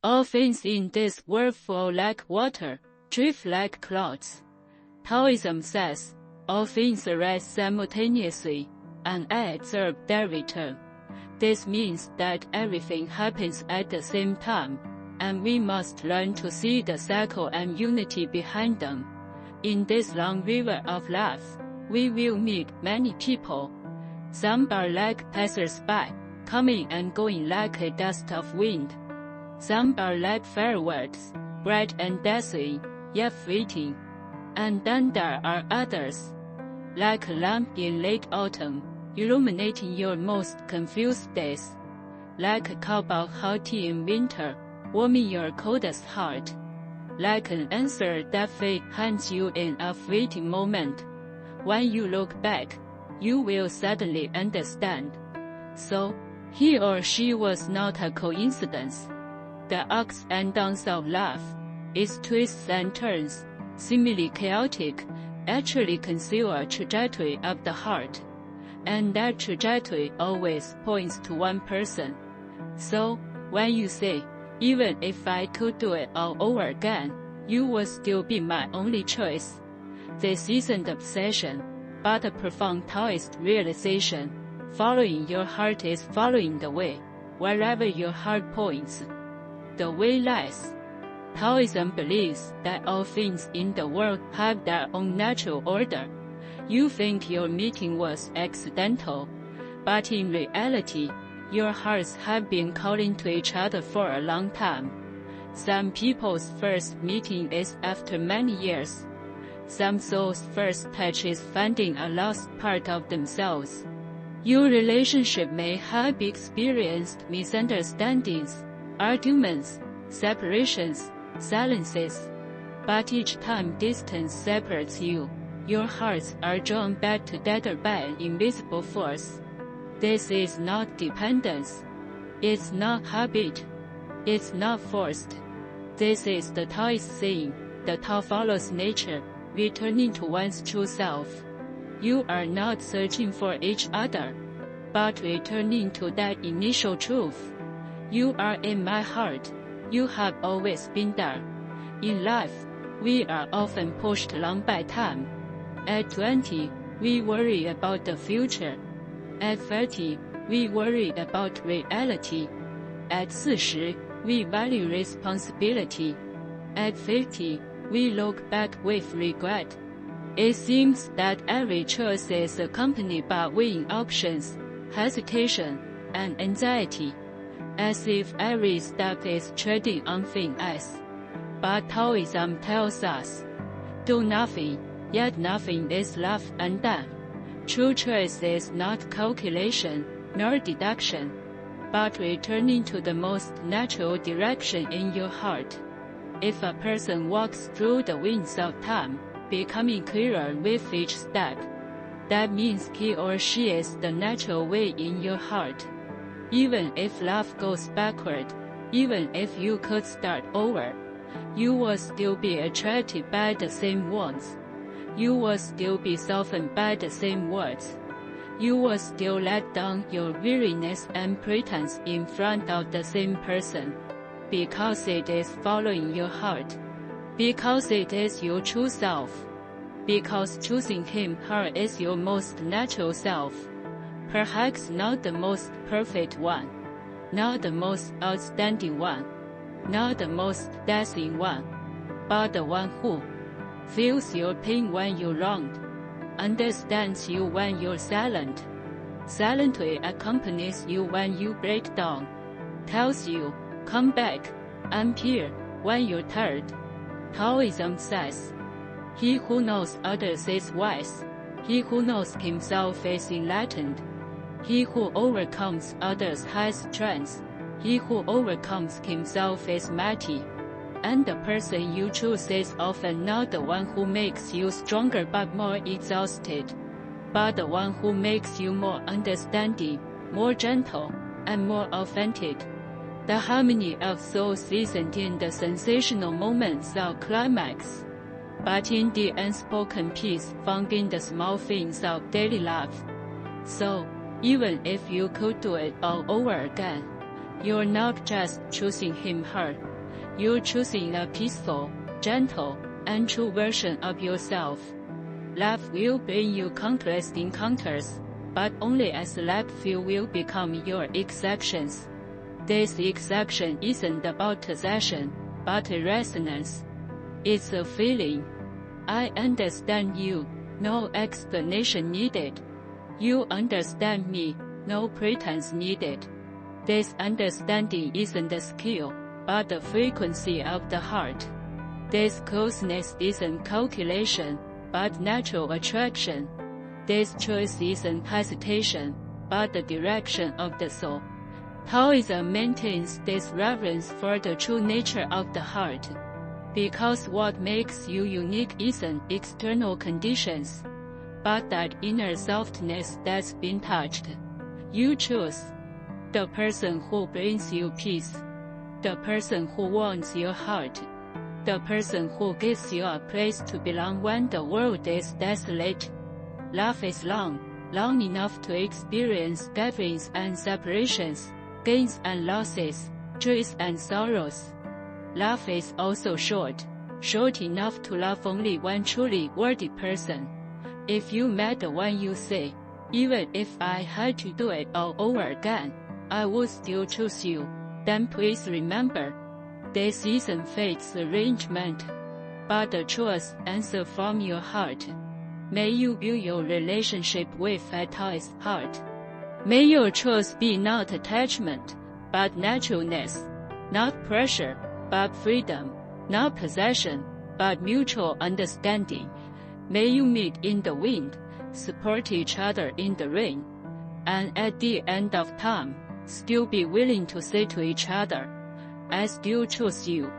All things in this world flow like water, drift like clouds. Taoism says, all things arise simultaneously, and I observe their return. This means that everything happens at the same time, and we must learn to see the cycle and unity behind them. In this long river of life, we will meet many people. Some are like passers-by, coming and going like a dust of wind. Some are like fireworks, bright and dazzling, yet fleeting. And then there are others, like a lamp in late autumn, illuminating your most confused days, like a cup of hot tea in winter, warming your coldest heart, like an answer that fate hands you in a fleeting moment. When you look back, you will suddenly understand. So, he or she was not a coincidence. The ups and downs of life, its twists and turns, seemingly chaotic, actually conceal a trajectory of the heart. And that trajectory always points to one person. So, when you say, even if I could do it all over again, you would still be my only choice. This isn't obsession, but a profound Taoist realization. Following your heart is following the way, wherever your heart points. The way lies. Taoism believes that all things in the world have their own natural order. You think your meeting was accidental, but in reality, your hearts have been calling to each other for a long time. Some people's first meeting is after many years. Some souls' first touch is finding a lost part of themselves. Your relationship may have experienced misunderstandings, arguments, separations, silences. But each time distance separates you, your hearts are drawn back together by an invisible force. This is not dependence. It's not habit. It's not forced. This is the Taoist saying, the Tao follows nature, returning to one's true self. You are not searching for each other, but returning to that initial truth. You are in my heart. You have always been there. In life, we are often pushed along by time. At 20, we worry about the future. At 30, we worry about reality. At 40, we value responsibility. At 50, we look back with regret. It seems that every choice is accompanied by weighing options, hesitation, and anxiety, as if every step is treading on thin ice. But Taoism tells us, do nothing, yet nothing is left undone. True choice is not calculation, nor deduction, but returning to the most natural direction in your heart. If a person walks through the winds of time, becoming clearer with each step, that means he or she is the natural way in your heart. Even if life goes backward, even if you could start over, you will still be attracted by the same wounds. You will still be softened by the same words. You will still let down your weariness and pretense in front of the same person, because it is following your heart, because it is your true self, because choosing him/her is your most natural self. Perhaps not the most perfect one, not the most outstanding one, not the most dazzling one, but the one who feels your pain when you're wronged, understands you when you're silent, silently accompanies you when you break down, tells you, come back, I'm here, when you're tired. Taoism says, he who knows others is wise, he who knows himself is enlightened. He who overcomes others has strength, he who overcomes himself is mighty. And the person you choose is often not the one who makes you stronger but more exhausted, but the one who makes you more understanding, more gentle, and more authentic. The harmony of souls isn't in the sensational moments of climax, but in the unspoken peace found in the small things of daily life. So, even if you could do it all over again, You're not just choosing him/her. You're choosing a peaceful, gentle, and true version of yourself. Life will bring you countless encounters, but only as that few will become your exceptions. This exception isn't about possession, but a resonance. It's a feeling. I understand you, no explanation needed. You understand me, no pretense needed. This understanding isn't a skill, but the frequency of the heart. This closeness isn't calculation, but natural attraction. This choice isn't hesitation, but the direction of the soul. Taoism maintains this reverence for the true nature of the heart. Because what makes you unique isn't external conditions, but that inner softness that's been touched. You choose the person who brings you peace, the person who warms your heart, the person who gives you a place to belong when the world is desolate. Life is long, long enough to experience gatherings and separations, gains and losses, joys and sorrows. Life is also short, short enough to love only one truly worthy person. If you met the one you say, even if I had to do it all over again, I would still choose you, then please remember, this isn't fate's arrangement, but the truest answer from your heart. May you build your relationship with a Taoist heart. May your choice be not attachment, but naturalness, not pressure, but freedom, not possession, but mutual understanding. May you meet in the wind, support each other in the rain, and at the end of time, still be willing to say to each other, I still choose you.